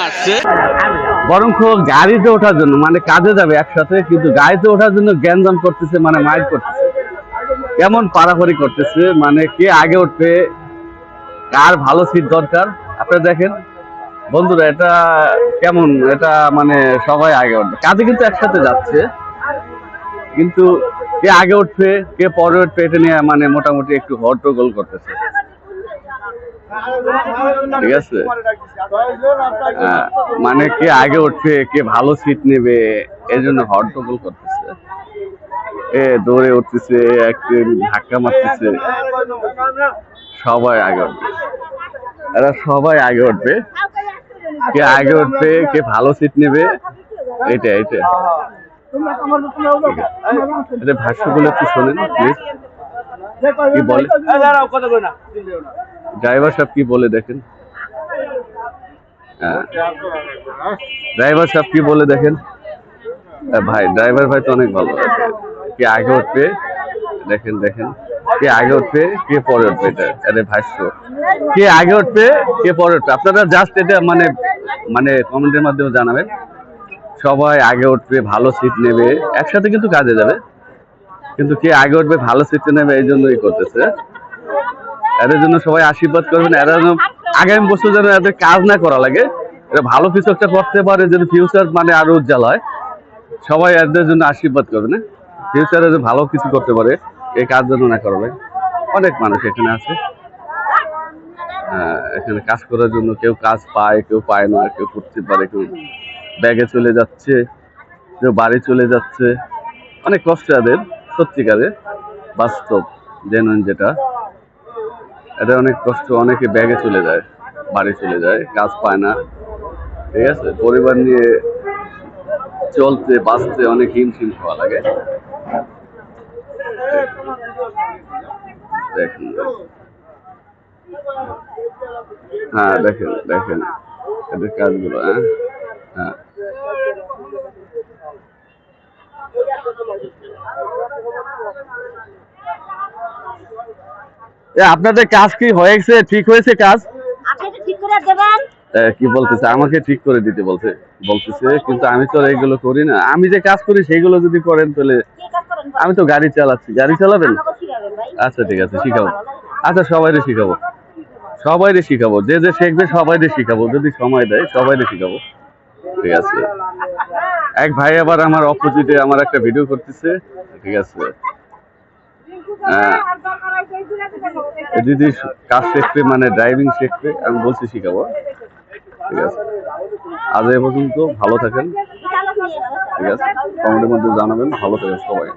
আসছে বরং গাড়িতে ওঠার জন্য মানে কাজে যাবে একসাথে, কিন্তু গাড়িতে ওঠার জন্য গ্যাঞ্জাম করতেছে, মানে মাইল করতেছে, কেমন পারাপারি করতেছে, মানে কে আগে উঠবে, কার ভালো সিট দরকার। আপনারা দেখেন বন্ধুরা, এটা কেমন, এটা মানে সবাই আগে উঠবে, কাজে কিন্তু একসাথে যাচ্ছে, কিন্তু কে আগে উঠবে কে পরে উঠবে এটা নিয়ে মানে মোটামুটি একটু হট্টগোল করতেছে। ঠিক আছে, মানে কে আগে উঠবে কে ভালো সিট নেবে এই জন্য হট্টগোল করতেছে, এ দৌড়ে উঠতেছে, একদিন ধাক্কা মারতেছে, সবাই আগে উঠবে, এরা সবাই আগে উঠবে, কে আগে উঠবে কে ভালো সিট নেবে এটা এটা এটা ভাষ্যগুলো একটু শোনেন প্লিজ, কি বলে ড্রাইভার সাহেব, কি বলে দেখেন, ড্রাইভার সাহেব কি বলে দেখেন। ভাই ড্রাইভার ভাই তো অনেক ভালো আছে, কে আগে উঠবে দেখেন দেখেন, কে আগে উঠবে কে পরে উঠবে, এটা ভাষ্য, কে আগে উঠবে কে পরে উঠবে, আপনারা জাস্ট এটা মানে মানে কমেন্টের মাধ্যমে জানাবেন। সবাই আগে উঠবে, ভালো সিট নেবে, একসাথে কিন্তু কাজে যাবে, কিন্তু কে আগে উঠবে ভালো সিট নেবে এই জন্যই করতেছে। এদের জন্য সবাই আশীর্বাদ করবেন, এরা যেন আগামী বছর যেন এদের কাজ না করা লাগে, এরা ভালো কিছু একটা করতে পারে, যেন ফিউচার মানে আরো উজ্জ্বল হয়। সবাই এদের জন্য আশীর্বাদ করবেন, ফিউচারে যে ভালো কিছু করতে পারে, এই কাজ যেন না করবে। অনেক মানুষ এখানে আছে, এখানে কাজ করার জন্য, কেউ কাজ পায় কেউ পায় না, কেউ করতে পারে, কেউ ব্যাগে চলে যাচ্ছে, কেউ বাড়ি চলে যাচ্ছে, অনেক কষ্ট এদের, সত্যিকারে বাস্তব জেনুইন যেটা, এটা অনেক কষ্ট, অনেকে ব্যাগে চলে যায়, বাড়ি চলে যায়, কাজ পায় না। ঠিক আছে, পরিবার নিয়ে চলতে বাঁচতে অনেক হিমশিম খাওয়া লাগে। দেখেন, হ্যাঁ দেখেন দেখেন এদের কাজগুলো, হ্যাঁ হ্যাঁ আপনাদের কাজ কি হয়েছে, ঠিক হয়েছে কাজ? কি বলতেছে, আমাকে ঠিক করে দিতে বলতেছে, কিন্তু আমি তো এইগুলো করি না, আমি যে কাজ করি সেইগুলো যদি করেন তাহলে। আমি তো গাড়ি চালাচ্ছি, গাড়ি চালাবেন? আচ্ছা ঠিক আছে, শিখাবো, আচ্ছা সবাইরে শিখাবো, সবাইরে শিখাবো, যে যে শিখবে সবাইরে শিখাবো, যদি সময় দেয় সবাইরে শিখাবো। ঠিক আছে, এক ভাই আবার আমার অপোজিটে আমার একটা ভিডিও করতেছে। ঠিক আছে, দিদি কাজ শিখবে মানে ড্রাইভিং শিখবে, আমি বলছি শিখাবো। ঠিক আছে, আজ এ পর্যন্ত, ভালো থাকেন। ঠিক আছে, কমেন্টের মধ্যে জানাবেন, ভালো থাকেন সবাই।